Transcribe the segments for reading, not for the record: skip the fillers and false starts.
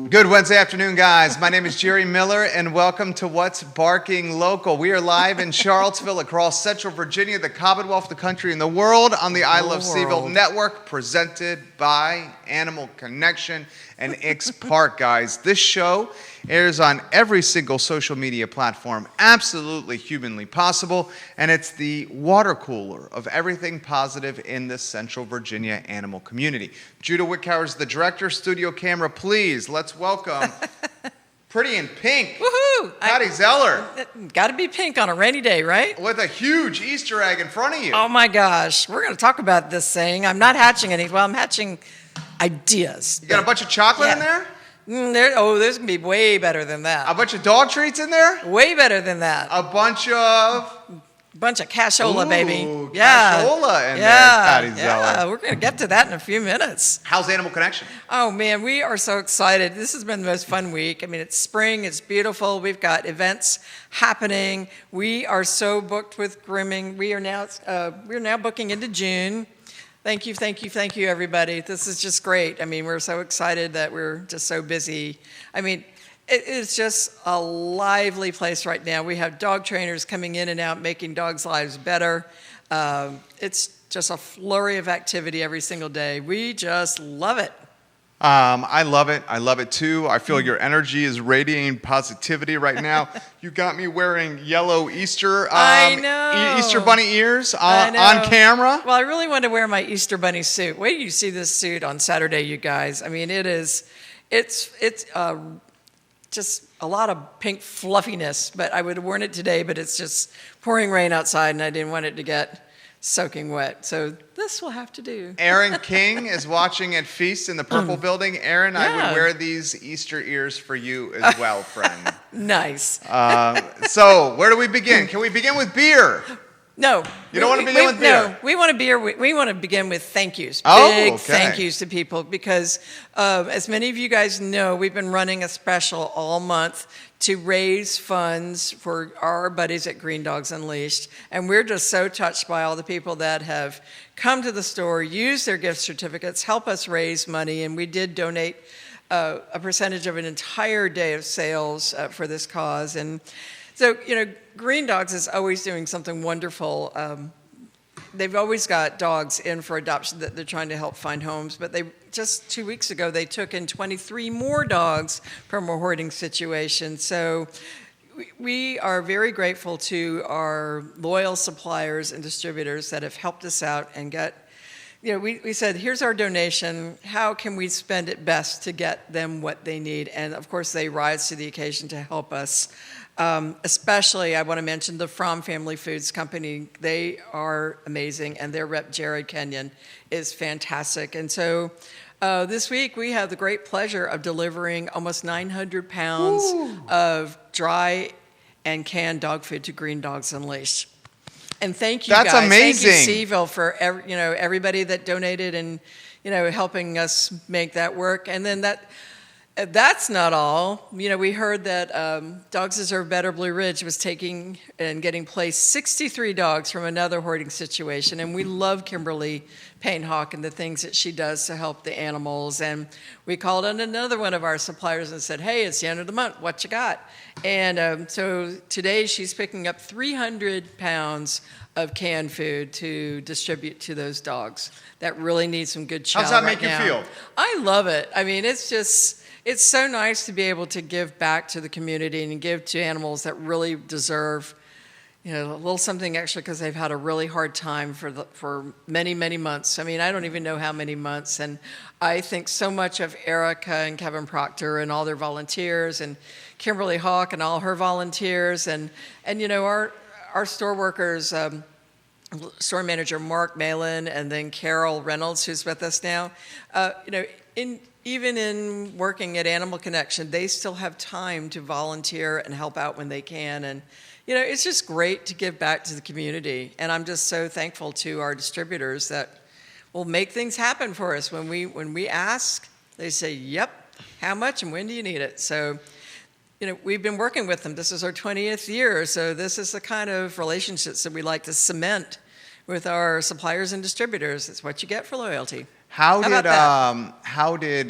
Good Wednesday afternoon, guys. My name is Jerry Miller, and welcome to What's Barking Local. We are live in Charlottesville, across Central Virginia, the Commonwealth, the country, and the world on the I Love CVille Network, presented by Animal Connection and X Park, guys. This show airs on every single social media platform absolutely humanly possible, and it's the water cooler of everything positive in the Central Virginia animal community. Judah Wickhauer is the director. Studio camera, please. Let's welcome Pretty in Pink. Woohoo! Patricia Zeller. Got to be pink on a rainy day, right? With a huge Easter egg in front of you. Oh my gosh, we're going to talk about this thing. I'm not hatching any. Well, I'm hatching ideas. You got a bunch of chocolate in there? There's going to be way better than that. A bunch of dog treats in there? Way better than that. A bunch of cashola, baby. Cashola in there, Patricia Zeller. Yeah, we're going to get to that in a few minutes. How's Animal Connection? Oh, man, we are so excited. This has been the most fun week. I mean, it's spring. It's beautiful. We've got events happening. We are so booked with grooming. We're now booking into June. Thank you, everybody. This is just great. I mean, we're so excited that we're just so busy. I mean, it's just a lively place right now. We have dog trainers coming in and out, making dogs' lives better. It's just a flurry of activity every single day. We just love it. I love it. I love it too. I feel your energy is radiating positivity right now. You got me wearing yellow Easter Easter bunny ears on camera. Well, I really want to wear my Easter bunny suit. Wait till you see this suit on Saturday, you guys. I mean, it's just a lot of pink fluffiness, but I would have worn it today, but it's just pouring rain outside and I didn't want it to get soaking wet. So this will have to do. Aaron King is watching at Feast in the Purple Building. Aaron, yeah. I would wear these Easter ears for you as well, friend. Nice. So where do we begin? Can we begin with beer? No. You don't want to begin with beer? No, we want to begin with thank yous. Big thank yous to people because as many of you guys know, we've been running a special all month to raise funds for our buddies at Green Dogs Unleashed. And we're just so touched by all the people that have come to the store, used their gift certificates, help us raise money. And we did donate a percentage of an entire day of sales for this cause. And so, Green Dogs is always doing something wonderful. They've always got dogs in for adoption that they're trying to help find homes, but just 2 weeks ago, they took in 23 more dogs from a hoarding situation. So we are very grateful to our loyal suppliers and distributors that have helped us out and we said, here's our donation. How can we spend it best to get them what they need? And of course, they rise to the occasion to help us. Especially, I want to mention the Fromm Family Foods Company. They are amazing, and their rep, Jared Kenyon, is fantastic. And so this week, we have the great pleasure of delivering almost 900 pounds of dry and canned dog food to Green Dogs Unleashed. And thank you, guys. That's amazing. Thank you, CVille, for everybody that donated and helping us make that work. And then that's not all. We heard that Dogs Deserve Better Blue Ridge was taking and getting placed 63 dogs from another hoarding situation. And we love Kimberly Payne-Hawk and the things that she does to help the animals. And we called on another one of our suppliers and said, hey, it's the end of the month. What you got? And so today she's picking up 300 pounds of canned food to distribute to those dogs that really need some good chow. How's that make you feel? I love it. I mean, it's so nice to be able to give back to the community and give to animals that really deserve, a little something extra because they've had a really hard time for many, many months. I mean, I don't even know how many months. And I think so much of Erica and Kevin Proctor and all their volunteers and Kimberly Hawk and all her volunteers and our store workers, store manager Mark Malin and then Carol Reynolds, who's with us now, even in working at Animal Connection, they still have time to volunteer and help out when they can. And, it's just great to give back to the community. And I'm just so thankful to our distributors that will make things happen for us. When we ask, they say, yep, how much and when do you need it? So, we've been working with them. This is our 20th year. So this is the kind of relationships that we like to cement with our suppliers and distributors. It's what you get for loyalty. How about that? how did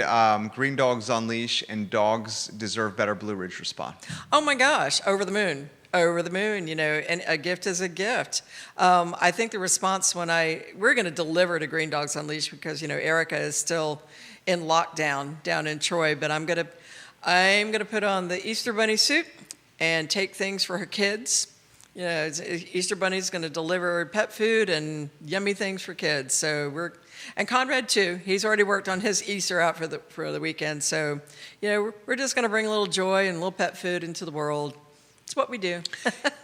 Green Dogs Unleash and Dogs Deserve Better Blue Ridge respond? Oh my gosh, over the moon. Over the moon, and a gift is a gift. I think the response we're going to deliver to Green Dogs Unleashed because, Erica is still in lockdown down in Troy, but I'm going to put on the Easter Bunny suit and take things for her kids. Easter Bunny's going to deliver pet food and yummy things for kids. So and Conrad too. He's already worked on his Easter out for the weekend. So, we're just going to bring a little joy and a little pet food into the world. It's what we do.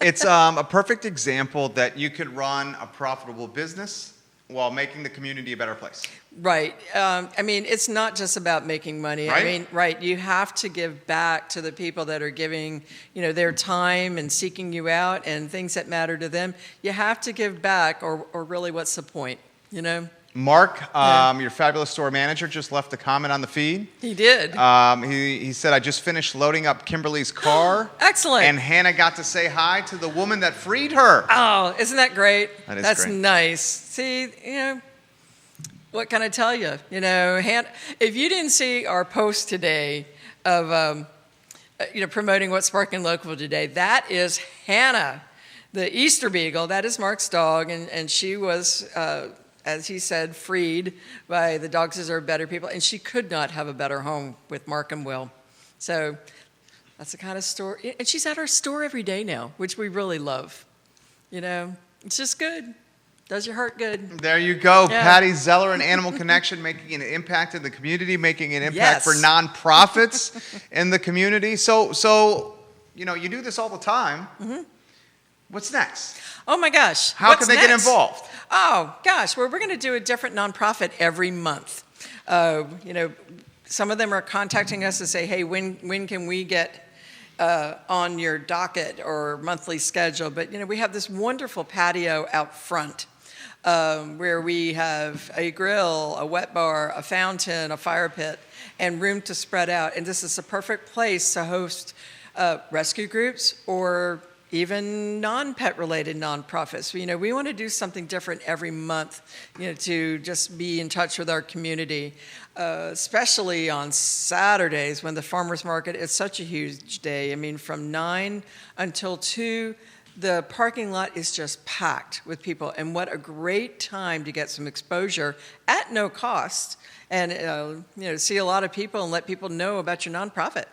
It's a perfect example that you could run a profitable business while making the community a better place. Right. It's not just about making money. Right? Right. You have to give back to the people that are giving, their time and seeking you out and things that matter to them. You have to give back, or really, what's the point? Mark, your fabulous store manager, just left a comment on the feed. He did. He said, I just finished loading up Kimberly's car. Excellent. And Hannah got to say hi to the woman that freed her. Oh, isn't that great? That's great. Nice. See, what can I tell you? Hannah, if you didn't see our post today of, promoting What's Sparking Local today, that is Hannah, the Easter Beagle. That is Mark's dog, and she was... as he said, freed by the Dogs Deserve Better people. And she could not have a better home with Mark and Will. So that's the kind of store. And she's at our store every day now, which we really love. It's just good. Does your heart good. There you go. Yeah. Patty Zeller and Animal Connection making an impact in the community, making an impact Yes. for nonprofits in the community. So you do this all the time. Mm-hmm. What's next? Oh my gosh. How can they get involved? Oh gosh, well, we're going to do a different nonprofit every month. Some of them are contacting us to say, hey, when can we get on your docket or monthly schedule? But, we have this wonderful patio out front where we have a grill, a wet bar, a fountain, a fire pit, and room to spread out. And this is a perfect place to host rescue groups or even non-pet related nonprofits. We want to do something different every month, to just be in touch with our community, especially on Saturdays when the farmers market is such a huge day. From 9 until 2, the parking lot is just packed with people. And what a great time to get some exposure at no cost and, see a lot of people and let people know about your nonprofit.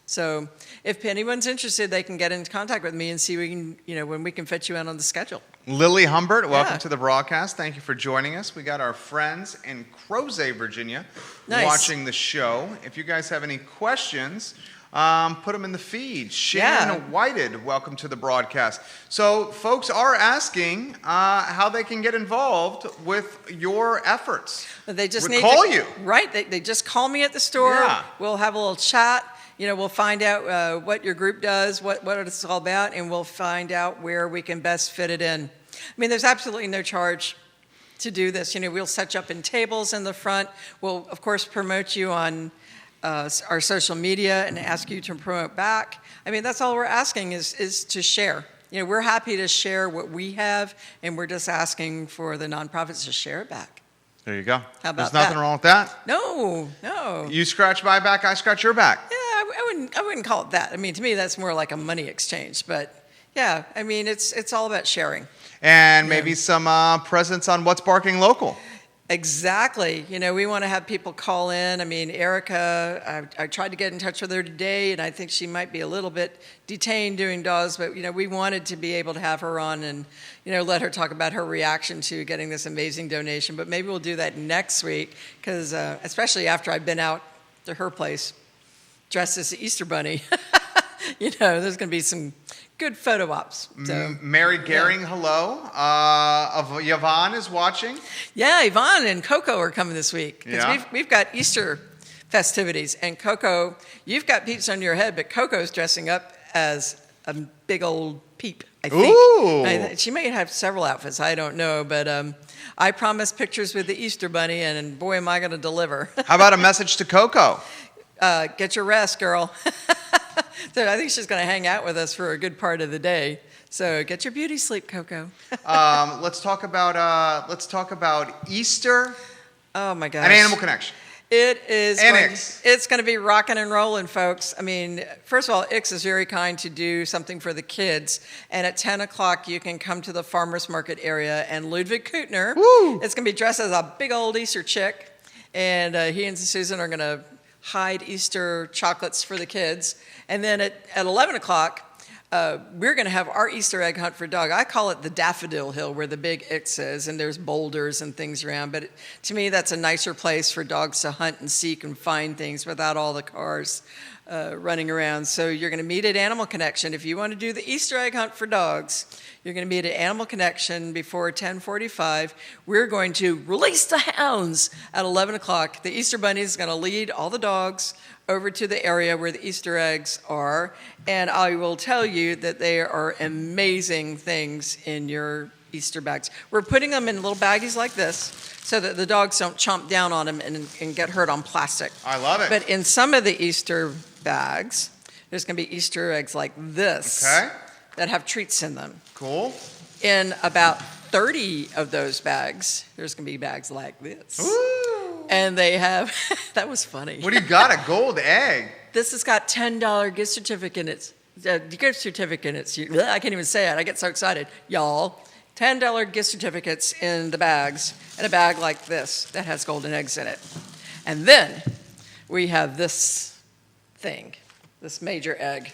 So if anyone's interested, they can get in contact with me and see when we can fit you in on the schedule. Lily Humbert, welcome to the broadcast. Thank you for joining us. We got our friends in Crozet, Virginia, watching the show. If you guys have any questions, put them in the feed. Shannon Whited, welcome to the broadcast. So folks are asking how they can get involved with your efforts. They just call you. Right. They just call me at the store. Yeah. We'll have a little chat. We'll find out what your group does, what it's all about, and we'll find out where we can best fit it in. There's absolutely no charge to do this. We'll set you up in tables in the front. We'll, of course, promote you on our social media and ask you to promote back. That's all we're asking is to share. We're happy to share what we have, and we're just asking for the nonprofits to share it back. There you go. How about There's nothing wrong with that? No. You scratch my back, I scratch your back. Yeah, I wouldn't call it that. To me, that's more like a money exchange. But yeah, it's all about sharing. And maybe some presence on What's Barking Local. Exactly. We want to have people call in. Erica, I tried to get in touch with her today, and I think she might be a little bit detained doing dogs, but, we wanted to be able to have her on and, let her talk about her reaction to getting this amazing donation. But maybe we'll do that next week, because especially after I've been out to her place dressed as the Easter Bunny, there's going to be some good photo ops. So, Mary Gehring, hello. Yvonne is watching. Yeah, Yvonne and Coco are coming this week. Yeah. We've got Easter festivities. And Coco, you've got peeps on your head, but Coco's dressing up as a big old peep, I think. Ooh. She may have several outfits. I don't know. But I promised pictures with the Easter Bunny, and boy, am I going to deliver. How about a message to Coco? Get your rest, girl. So I think she's going to hang out with us for a good part of the day. So get your beauty sleep, Coco. Let's talk about Easter Oh my gosh. An Animal Connection. It is. And Ix. It's going to be rocking and rolling, folks. I mean, first of all, Ix is very kind to do something for the kids. And at 10 o'clock, you can come to the farmer's market area. And Ludwig Kutner is going to be dressed as a big old Easter chick. And he and Susan are going to hide Easter chocolates for the kids. And then at 11 o'clock, we're going to have our Easter egg hunt for dog. I call it the Daffodil Hill, where the big Ix is, and there's boulders and things around. But to me, that's a nicer place for dogs to hunt and seek and find things without all the cars running around. So you're going to meet at Animal Connection. If you want to do the Easter egg hunt for dogs, you're going to meet at Animal Connection before 10:45. We're going to release the hounds at 11 o'clock. The Easter Bunny is going to lead all the dogs over to the area where the Easter eggs are. And I will tell you that they are amazing things in your Easter bags. We're putting them in little baggies like this so that the dogs don't chomp down on them and get hurt on plastic. I love it. But in some of the Easter bags, there's going to be Easter eggs like this that have treats in them. Cool. In about 30 of those bags, there's going to be bags like this. Ooh. And they have, that was funny. What do you got? A gold egg? This has got $10 gift certificate in it. I can't even say it. I get so excited. Y'all, $10 gift certificates in the bags, and a bag like this that has golden eggs in it. And then we have this thing, this major egg.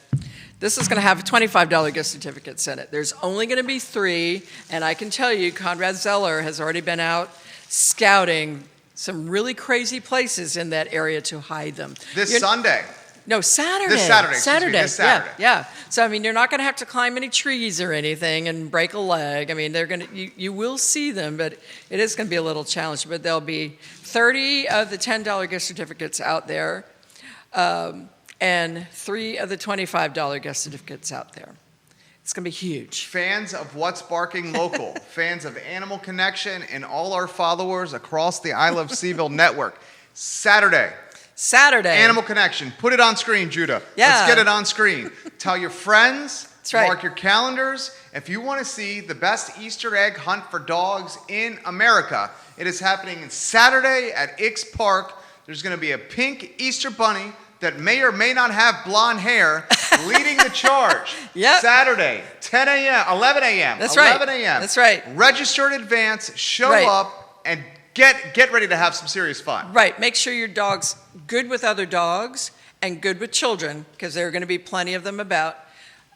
This is going to have $25 gift certificates in it. There's only going to be 3, and I can tell you, Conrad Zeller has already been out scouting some really crazy places in that area to hide them. Sunday. No, Saturday. This Saturday. This Saturday. Yeah. So, I mean, you're not going to have to climb any trees or anything and break a leg. I mean, they're going to, you will see them, but it is going to be a little challenge. But there'll be 30 of the $10 gift certificates out there, and 3 of the $25 gift certificates out there. It's going to be huge. Fans of What's Barking Local, fans of Animal Connection, and all our followers across the I Love CVille Network. Saturday. Animal Connection. Put it on screen, Judah. Yeah. Let's get it on screen. Tell your friends. That's right. Mark your calendars. If you want to see the best Easter egg hunt for dogs in America, it is happening Saturday at Ix Park. There's going to be a pink Easter bunny that may or may not have blonde hair leading the charge. Yep. Saturday, 10 a.m., 11 a.m. That's right. 11 a.m. That's right. Register in advance, show up, and get ready to have some serious fun. Right. Make sure your dog's good with other dogs and good with children, because there are going to be plenty of them about.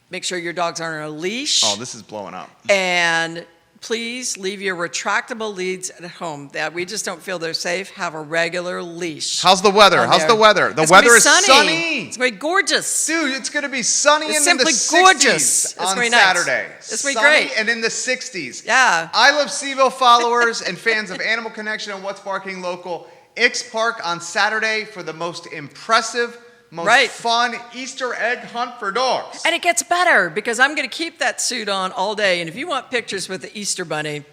Make sure your dogs aren't on a leash. Oh, this is blowing up. And please leave your retractable leads at home. That we just don't feel they're safe. Have a regular leash. How's the weather? The weather is sunny. It's going to be gorgeous. Dude, it's going to be sunny It's and in the simply 60s gorgeous. It's on gonna be nice. Saturday. It's going to be Sunny great. and in the 60s. Yeah. I Love CVille followers and fans of Animal Connection and What's Barking Local. Ix Park on Saturday for the most impressive, most fun Easter egg hunt for dogs. And it gets better, because I'm going to keep that suit on all day. And if you want pictures with the Easter Bunny,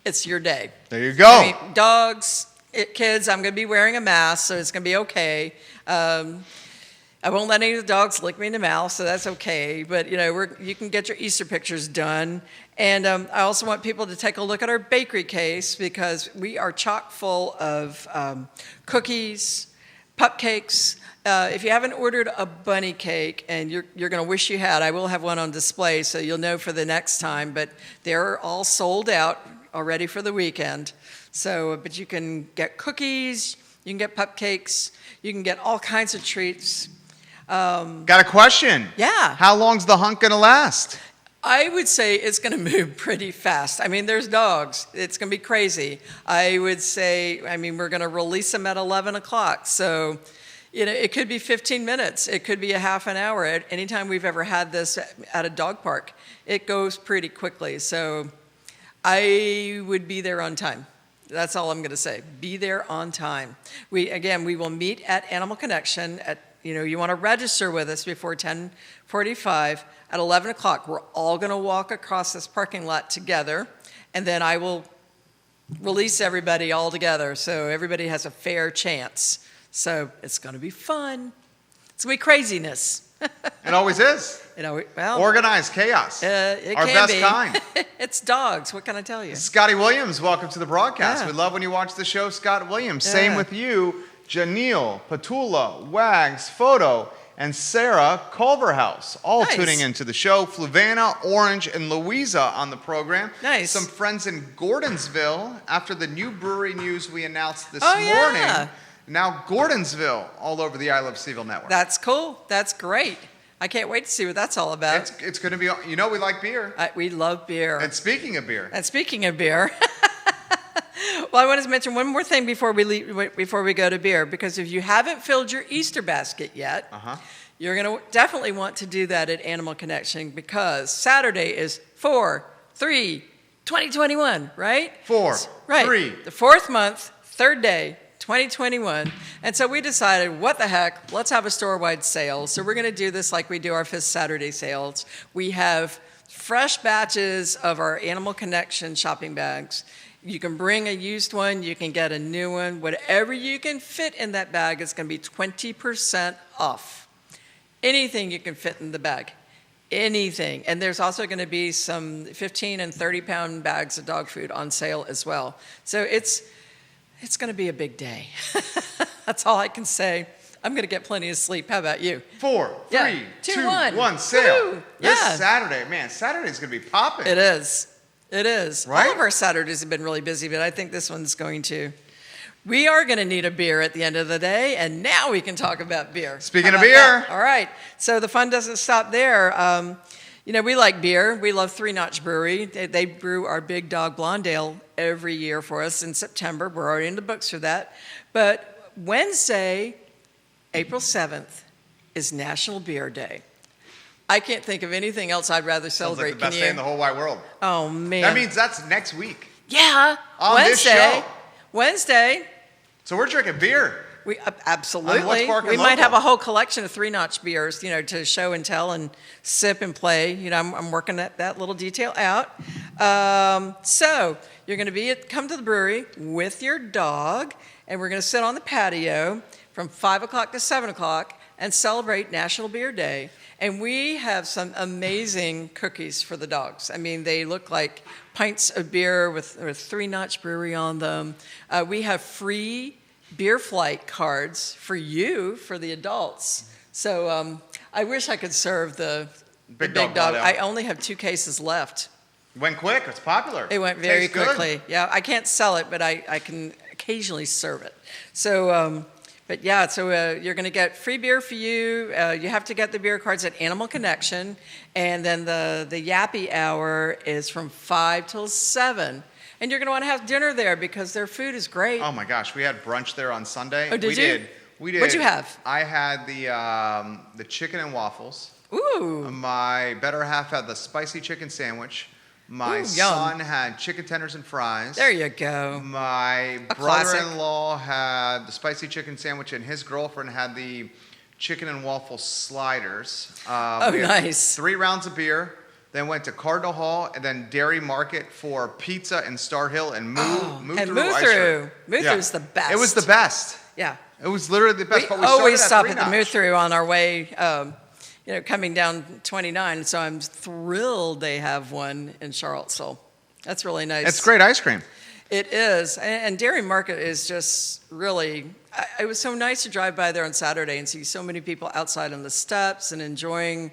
it's your day. There you go. I mean, dogs, kids, I'm going to be wearing a mask, so it's going to be okay. I won't let any of the dogs lick me in the mouth, so that's okay. But, you can get your Easter pictures done. And I also want people to take a look at our bakery case, because we are chock full of cookies, cupcakes. If you haven't ordered a bunny cake, and you're going to wish you had, I will have one on display, so you'll know for the next time. But they're all sold out already for the weekend. So, but you can get cookies, you can get cupcakes, you can get all kinds of treats. Got a question. Yeah. How long's the hunt going to last? I would say it's going to move pretty fast. I mean, there's dogs. It's going to be crazy. I would say, we're going to release them at 11 o'clock. So, it could be 15 minutes. It could be a half an hour. Anytime we've ever had this at a dog park, it goes pretty quickly. So I would be there on time. That's all I'm going to say. Be there on time. We will meet at Animal Connection you want to register with us before 10:45 at 11 o'clock. We're all going to walk across this parking lot together, and then I will release everybody all together so everybody has a fair chance. So it's going to be fun. It's going to be craziness. It always is. Well, Organized chaos. it Our can best be. kind. It's dogs. What can I tell you? Scotty Williams, welcome to the broadcast. Yeah. We love when you watch the show, Scott Williams. Same Yeah. with you, Janelle, Petula, Wags, Photo, and Sarah Culverhouse, all Nice. tuning into the show. Flavanna, Orange, and Louisa on the program. Nice. Some friends in Gordonsville after the new brewery news we announced this Oh, morning. yeah. Now Gordonsville all over the I Love CVille Network. That's cool. That's great. I can't wait to see what that's all about. It's going to be, you know, we like beer. We love beer. And speaking of beer, And speaking of beer, well, I wanted to mention one more thing before we go to beer, because if you haven't filled your Easter basket yet, you're going to definitely want to do that at Animal Connection, because Saturday is 4/3/2021, right? Right. The fourth month, third day, 2021. And so we decided, what the heck, let's have a store-wide sale. So we're going to do this like we do our Fifth Saturday sales. We have fresh batches of our Animal Connection shopping bags. You can bring a used one, you can get a new one. Whatever you can fit in that bag is going to be 20% off. Anything you can fit in the bag. Anything. And there's also going to be some 15 and 30-pound bags of dog food on sale as well. So it's going to be a big day. That's all I can say. I'm going to get plenty of sleep. How about you? 4, 3, Yeah. 2, 1. 1, sale. Woo-hoo. This Yeah. Saturday, man, Saturday's going to be popping. It is. It is. Right? All of our Saturdays have been really busy, but I think this one's going to. We are going to need a beer at the end of the day, and now we can talk about beer. Speaking How of about beer. that? All right. So the fun doesn't stop there. You know, we like beer. We love Three Notch Brewery. They brew our Big Dog Blonde Ale every year for us in September. We're already in the books for that. But Wednesday, April 7th, is National Beer Day. I can't think of anything else I'd rather Sounds celebrate. like the best Can day you? in the whole wide world. Oh, man. That means that's next week. Yeah. On Wednesday. this show. Wednesday. So we're drinking beer. We On absolutely. What's Barking We might Local. have a whole collection of Three Notch beers, you know, to show and tell and sip and play. You know, I'm working that little detail out. So you're going to come to the brewery with your dog, and we're going to sit on the patio from 5 o'clock to 7 o'clock and celebrate National Beer Day. And we have some amazing cookies for the dogs. I mean, they look like pints of beer with Three Notch Brewery on them. We have free beer flight cards for you, for the adults. So I wish I could serve the Big big Dog dog. Blonde Ale. I only have 2 cases left. Went quick. It's popular. It went very Tastes good. quickly. Yeah, I can't sell it, but I can occasionally serve it. So, but yeah, so you're going to get free beer for you. You have to get the beer cards at Animal Connection, and then the Yappy Hour is from 5 till 7. And you're going to want to have dinner there because their food is great. Oh my gosh, we had brunch there on Sunday. Oh, did we you? did. We did. What'd you have? I had the chicken and waffles. Ooh. My better half had the spicy chicken sandwich. My Ooh, yum. son had chicken tenders and fries. There you go. My A classic. brother-in-law had the spicy chicken sandwich, and his girlfriend had the chicken and waffle sliders. Oh, we had nice. 3 rounds of beer. Then went to Cardinal Hall, and then Dairy Market for pizza in Star Hill and Moo and Through Moo ice Through. cream. Moo Through's the best. It was the best. Yeah. It was literally the best. We but we always stop started at the Moo Three-Notch. Through on our way, you know, coming down 29. So I'm thrilled they have one in Charlottesville. That's really nice. It's great ice cream. It is. And Dairy Market is just really, it was so nice to drive by there on Saturday and see so many people outside on the steps and enjoying,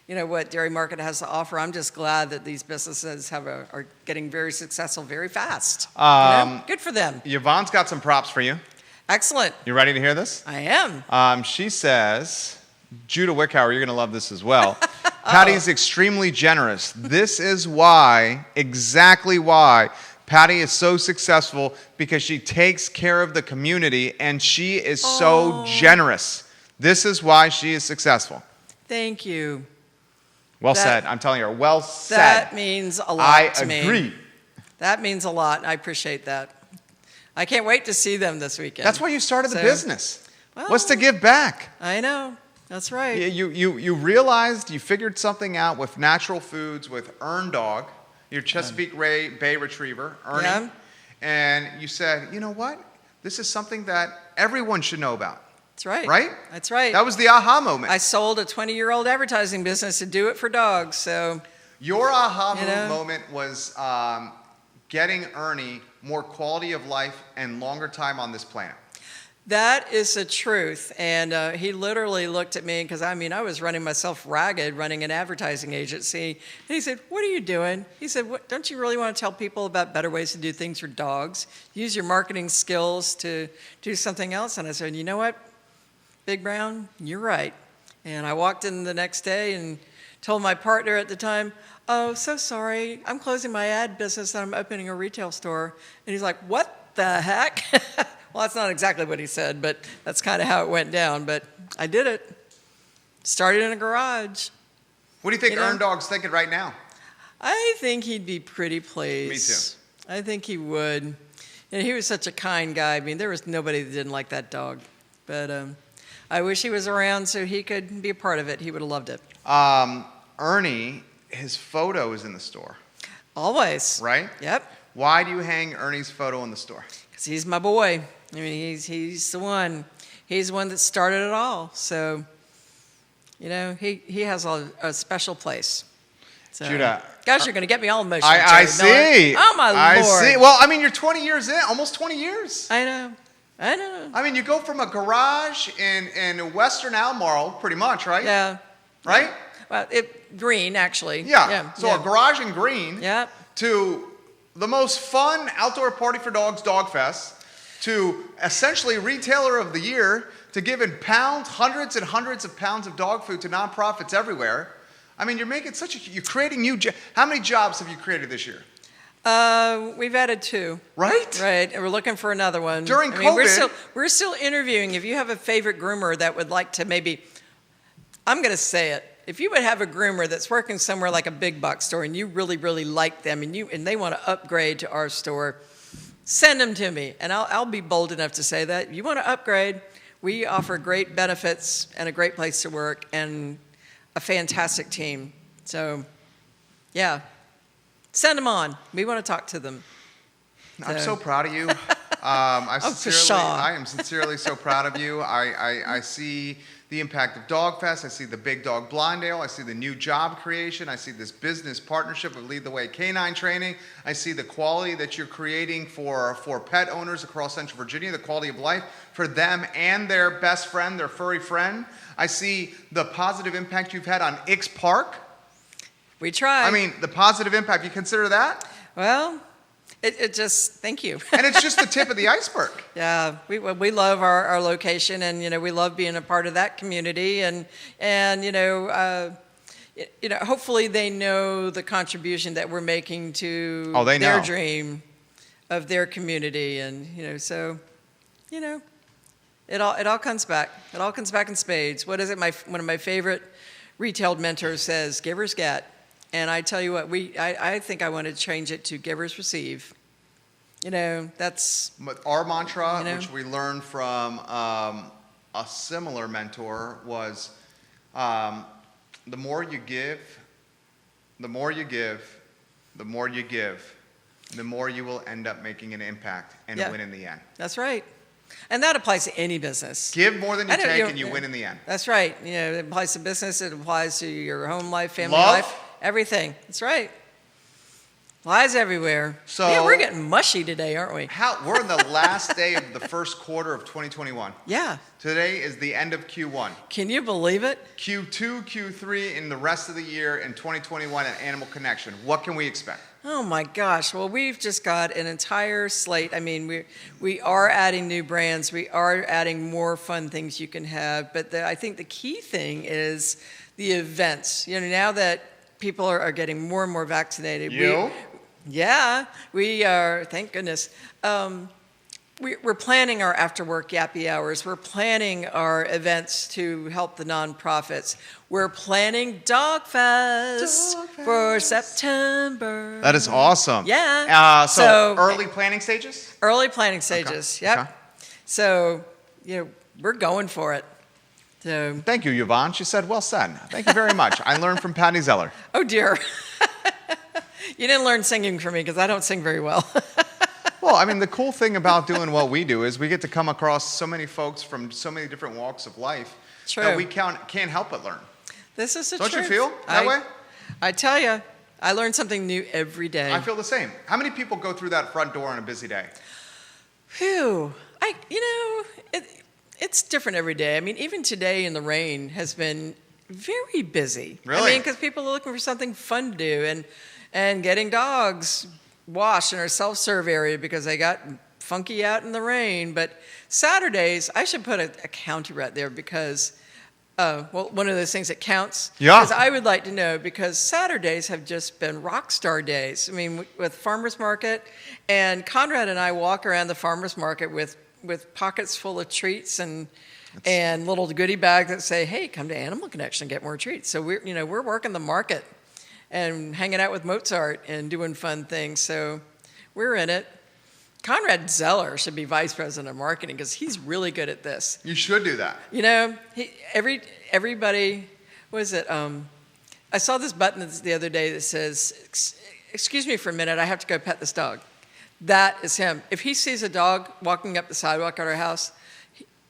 you know, what Dairy Market has to offer. I'm just glad that these businesses are getting very successful very fast. You know? Good for them. Yvonne's got some props for you. Excellent. You ready to hear this? I am. She says, Judah Wickhauer, you're going to love this as well. Patty's extremely generous. This is why, exactly why, Patty is so successful, because she takes care of the community and she is so generous. This is why she is successful. Thank you. Well That- said. I'm telling you, well said. That means a lot I to me. agree. That means a lot. I appreciate that. I can't wait to see them this weekend. That's why you started the So- business. Well- Was to give back. I know. That's right. You realized, you figured something out with natural foods, with Earn Dog, your Chesapeake Bay Retriever, Ernie, Yeah. and you said, you know what? This is something that everyone should know about. That's right. Right? That's right. That was the aha moment. I sold a 20-year-old advertising business to do it for dogs. So Your aha You know? moment was getting Ernie more quality of life and longer time on this planet. that is the truth. And he literally looked at me because, I was running myself ragged, running an advertising agency. And he said, "What are you doing?" He said, "Don't you really want to tell people about better ways to do things for dogs? Use your marketing skills to do something else." And I said, "You know what, Big Brown, you're right." And I walked in the next day and told my partner at the time, "Oh, so sorry, I'm closing my ad business and I'm opening a retail store." And he's like, "What the heck?" Well, that's not exactly what he said, but that's kind of how it went down. But I did it. Started in a garage. What do you think You know? Earn Dog's thinking right now? I think he'd be pretty pleased. Me too. I think he would. And he was such a kind guy. There was nobody that didn't like that dog. But I wish he was around so he could be a part of it. He would have loved it. Ernie, his photo is in the store, Always. right? Yep. Why do you hang Ernie's photo in the store? Because he's my boy. He's the one. He's the one that started it all. So, he has a special place. So, Judah, gosh, you're going to get me all emotional. I Jerry see. Miller. Oh, my I Lord. see. Well, you're 20 years in, almost 20 years. I know. You go from a garage in Western Albemarle, pretty much, right? Yeah. Right? Well, Green, actually. Yeah. So yeah. a garage in Green Yep. to the most fun outdoor party for dogs, Dog Fest, to essentially retailer of the year, to giving hundreds and hundreds of pounds of dog food to nonprofits everywhere. You're making you're creating how many jobs have you created this year? We've added 2. Right? Right, and we're looking for another one. During COVID. We're still interviewing. If you have a favorite groomer that would like to maybe, I'm going to say it. If you would have a groomer that's working somewhere like a big box store and you really, really like them and they want to upgrade to our store, send them to me. And I'll be bold enough to say that. If you want to upgrade, we offer great benefits and a great place to work and a fantastic team. So, yeah, send them on. We want to talk to them. I'm so proud of you. I am sincerely so proud of you. I see the impact of Dog Fest. I see the Big Dog Blind Ale. I see the new job creation. I see this business partnership with Lead the Way Canine Training. I see the quality that you're creating for pet owners across Central Virginia, the quality of life for them and their best friend, their furry friend. I see the positive impact you've had on Ix Park. We try. The positive impact. You consider that? Well, it just, thank you. And it's just the tip of the iceberg. Yeah, we love our location, and we love being a part of that community, and hopefully they know the contribution that we're making to their dream of their community, and so it all comes back. It all comes back in spades. What is it? One of my favorite retail mentors says, "Givers get." And I tell you what, I think I want to change it to givers receive. That's... But our mantra, which we learned from a similar mentor, was the more you give, the more you give, the more you give, the more you will end up making an impact and win in the end. That's right. And that applies to any business. Give more than you take and you win in the end. That's right. It applies to business. It applies to your home life, family Love. life, everything. That's right. Lies everywhere. So yeah, we're getting mushy today, aren't we? We're in the last day of the first quarter of 2021. Yeah. Today is the end of Q1. Can you believe it? Q2, Q3, and the rest of the year in 2021 at Animal Connection. What can we expect? Oh my gosh. Well, we've just got an entire slate. We are adding new brands. We are adding more fun things you can have. But I think the key thing is the events. Now that people are getting more and more vaccinated. We are, thank goodness. We're planning our after-work yappy hours. We're planning our events to help the nonprofits. We're planning Dog Fest for September. That is awesome. Yeah. So early planning stages? Early planning stages, okay. Yep. Okay. So, we're going for it. So. Thank you, Yvonne. She said, well said. Thank you very much. I learned from Patty Zeller. Oh, dear. You didn't learn singing from me because I don't sing very well. Well, I mean, the cool thing about doing what we do is we get to come across so many folks from so many different walks of life True. that we can't help but learn. This is the Don't truth. you feel that way? I tell you, I learn something new every day. I feel the same. How many people go through that front door on a busy day? Phew. It's different every day. I mean, even today in the rain has been very busy. Really? I mean, because people are looking for something fun to do and getting dogs washed in our self-serve area because they got funky out in the rain. But Saturdays, I should put a county right there because, one of those things that counts. Yeah. Because I would like to know, because Saturdays have just been rock star days. I mean, with farmers market, and Conrad and I walk around the farmers market with pockets full of treats and little goodie bags that say, "Hey, come to Animal Connection and get more treats." So we're working the market and hanging out with Mozart and doing fun things. So we're in it. Conrad Zeller should be vice president of marketing because he's really good at this. You should do that. Everybody, what is it? I saw this button the other day that says, "Excuse me for a minute, I have to go pet this dog." That is him. If he sees a dog walking up the sidewalk at our house,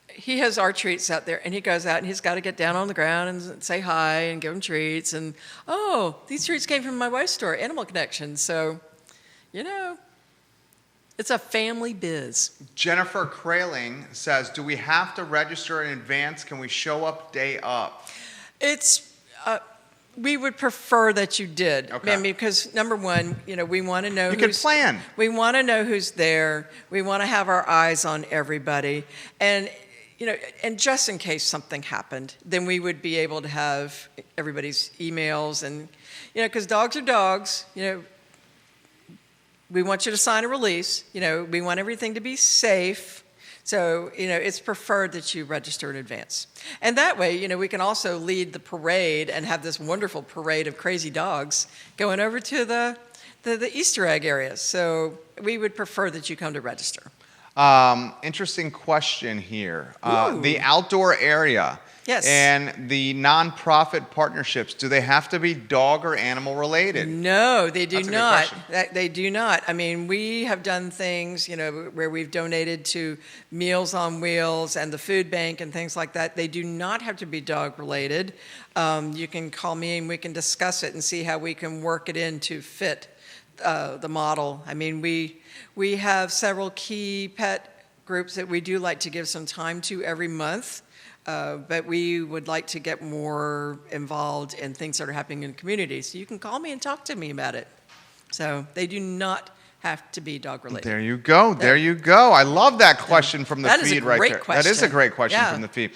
he has our treats out there, and he goes out and he's got to get down on the ground and say hi and give him treats. And, "Oh, these treats came from my wife's store, Animal Connection." So, it's a family biz. Jennifer Kraling says, "Do we have to register in advance? Can we show up day up?" We would prefer that you did. Okay. I mean, because number one, we want to know You could plan. We want to know who's there. We want to have our eyes on everybody. And, and just in case something happened, then we would be able to have everybody's emails and, because dogs are dogs, we want you to sign a release. We want everything to be safe. So, it's preferred that you register in advance. And that way, we can also lead the parade and have this wonderful parade of crazy dogs going over to the Easter egg areas. So we would prefer that you come to register. Interesting question here. Ooh. The outdoor area. Yes. And the nonprofit partnerships, do they have to be dog or animal related? No, they do That's a good not. question. They do not. I mean, we have done things, where we've donated to Meals on Wheels and the food bank and things like that. They do not have to be dog related. You can call me and we can discuss it and see how we can work it in to fit the model. I mean, we have several key pet groups that we do like to give some time to every month. But we would like to get more involved in things that are happening in the community. So you can call me and talk to me about it. So they do not have to be dog related. There you go. There you go. I love that question from the That is a feed right great there. question. That is a great question Yeah. from the feed.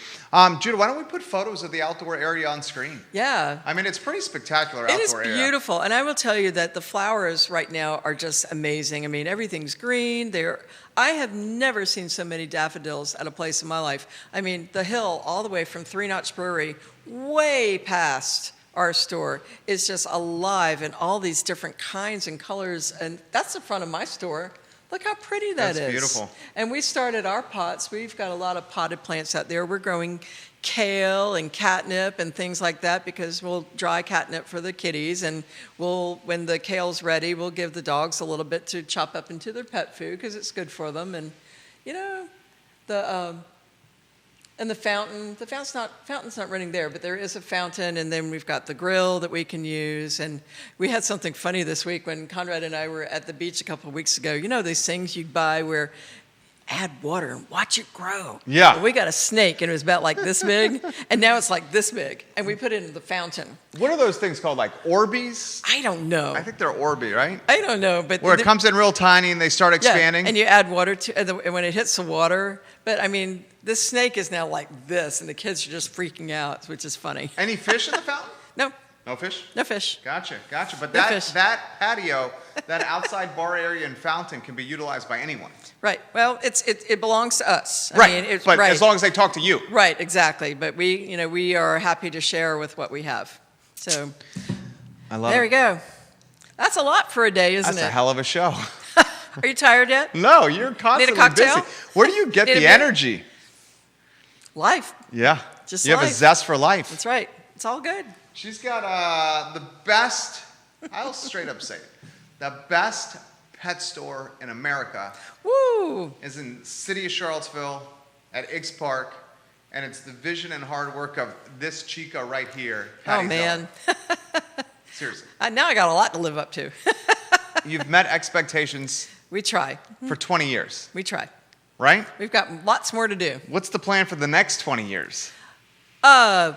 Judah, why don't we put photos of the outdoor area on screen? Yeah. I mean, it's pretty spectacular It is outdoor area. beautiful. And I will tell you that the flowers right now are just amazing. I mean, everything's green. I have never seen so many daffodils at a place in my life. I mean, the hill all the way from Three Notch Brewery way past our store is just alive in all these different kinds and colors. And that's the front of my store. Look how pretty that is. That's beautiful. And we started our pots. We've got a lot of potted plants out there. We're growing kale and catnip and things like that because we'll dry catnip for the kitties. And when the kale's ready, we'll give the dogs a little bit to chop up into their pet food because it's good for them. And, the fountain's not running there, but there is a fountain, and then we've got the grill that we can use. And we had something funny this week when Conrad and I were at the beach a couple of weeks ago. These things you buy where add water and watch it grow. Yeah. Well, we got a snake, and it was about like this big, and now it's like this big, and we put it in the fountain. What are those things called, like Orbeez? I don't know. I think they're Orby, right? I don't know, but Where it comes in real tiny and they start expanding? Yeah, and you add water to, and when it hits the water. But I mean, this snake is now like this, and the kids are just freaking out, which is funny. Any fish in the fountain? No, No fish? no fish. Gotcha. But No fish. that patio, that outside bar area and fountain can be utilized by anyone. Right. Well, it belongs to us. Right. I mean, But as long as they talk to you. Right. Exactly. But we are happy to share with what we have. So I love there it. we go. That's a lot for a day, isn't That's it? a hell of a show. Are you tired yet? No, you're constantly cocktail? busy. Where do you get Need a the beer? energy? Life. Yeah. Just you have a life. zest for life. That's right. It's all good. She's got the best, I'll straight up say it, the best pet store in America Woo! is in the city of Charlottesville at Ix Park, and it's the vision and hard work of this chica right here, Patty Oh, man. Zeller. Seriously. Now I got a lot to live up to. You've met expectations We try. for 20 years, We try. right? We've got lots more to do. What's the plan for the next 20 years? Uh,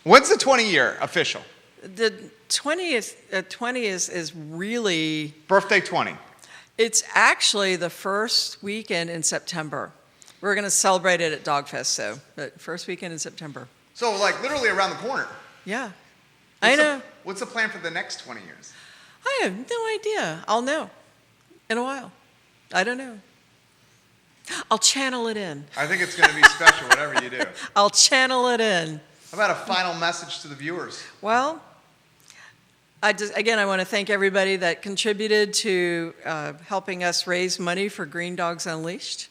When's the 20-year official? the 20 is really, Birthday 20. it's actually the first weekend in September. We're going to celebrate it at Dogfest, but first weekend in September. So, like, literally around the corner. Yeah. I know. What's the plan for the next 20 years? I have no idea. I'll know in a while. I don't know. I'll channel it in. I think it's going to be special, whatever you do. I'll channel it in. How about a final message to the viewers? Well, I want to thank everybody that contributed to helping us raise money for Green Dogs Unleashed,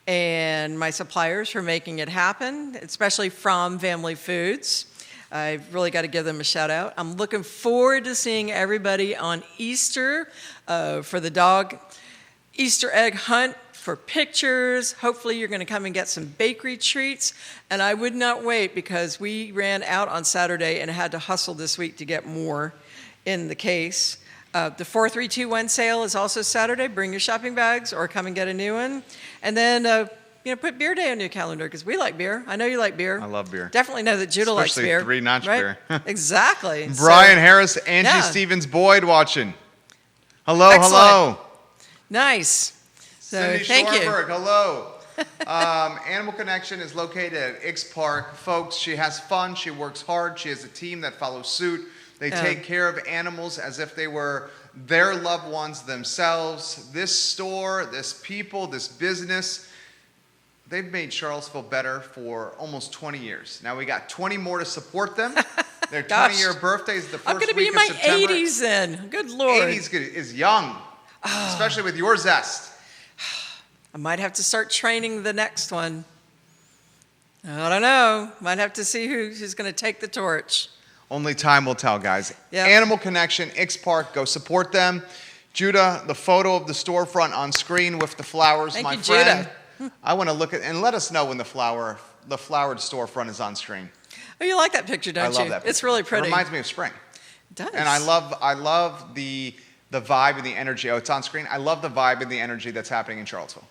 and my suppliers for making it happen, especially From Family Foods. I've really got to give them a shout out. I'm looking forward to seeing everybody on Easter for the dog Easter egg hunt, for pictures. Hopefully you're going to come and get some bakery treats. And I would not wait, because we ran out on Saturday and had to hustle this week to get more in the case. The 4321 sale is also Saturday. Bring your shopping bags or come and get a new one. And then put beer day on your calendar, because we like beer. I know you like beer. I love beer. Definitely know that Judah likes Especially beer. 3-notch right? beer. Exactly. Brian Harris, Angie yeah. Stevens Boyd watching. Hello, Excellent. hello. Nice. So Cindy thank you. Schwarberg, hello. Animal Connection is located at Ix Park. Folks, she has fun. She works hard. She has a team that follows suit. They take care of animals as if they were their loved ones themselves. This store, this people, this business, they've made Charlottesville better for almost 20 years. Now we got 20 more to support them. Their 20-year birthday is the I'm first going to week be in my of September. 80s then. Good Lord. 80s is young, especially with your zest. I might have to start training the next one. I don't know. Might have to see who's going to take the torch. Only time will tell, guys. Yep. Animal Connection, Ix Park, go support them. Judah, the photo of the storefront on screen with the flowers, Thank my you, friend. Judah. I want to look at, and let us know when the flowered storefront is on screen. Oh, you like that picture, don't you? I love that picture. It's really pretty. It reminds me of spring. It does. And I love the vibe and the energy. Oh, it's on screen. I love the vibe and the energy that's happening in Charlottesville.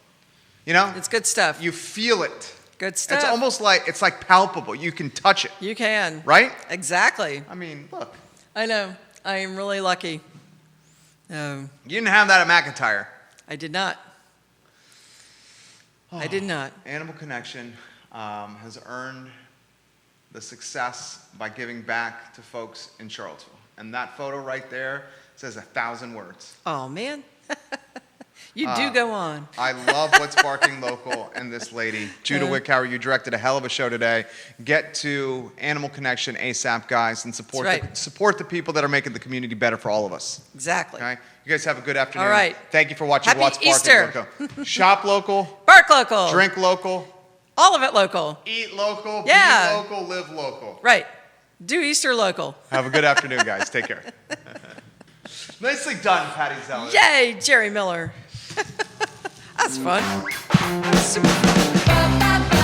You know? It's good stuff. You feel it. Good stuff. It's almost like, it's like palpable. You can touch it. You can. Right? Exactly. I mean, look. I know. I am really lucky. You didn't have that at McIntyre. I did not. I did not. Animal Connection has earned the success by giving back to folks in Charlottesville. And that photo right there says 1,000 words. Oh, man. You do go on. I love What's Barking Local and this lady. Judah Wickhauer, you directed a hell of a show today. Get to Animal Connection ASAP, guys, and support, That's right. support the people that are making the community better for all of us. Exactly. Okay? You guys have a good afternoon. All right. Thank you for watching Happy What's Easter. Barking Local. Shop local, Bark local. drink local, All of it local. eat local, Yeah. be local, live local. Right. Do Easter local. Have a good afternoon, guys. Take care. Nicely done, Patty Zeller. Yay, Jerry Miller. That's fun. That was super fun.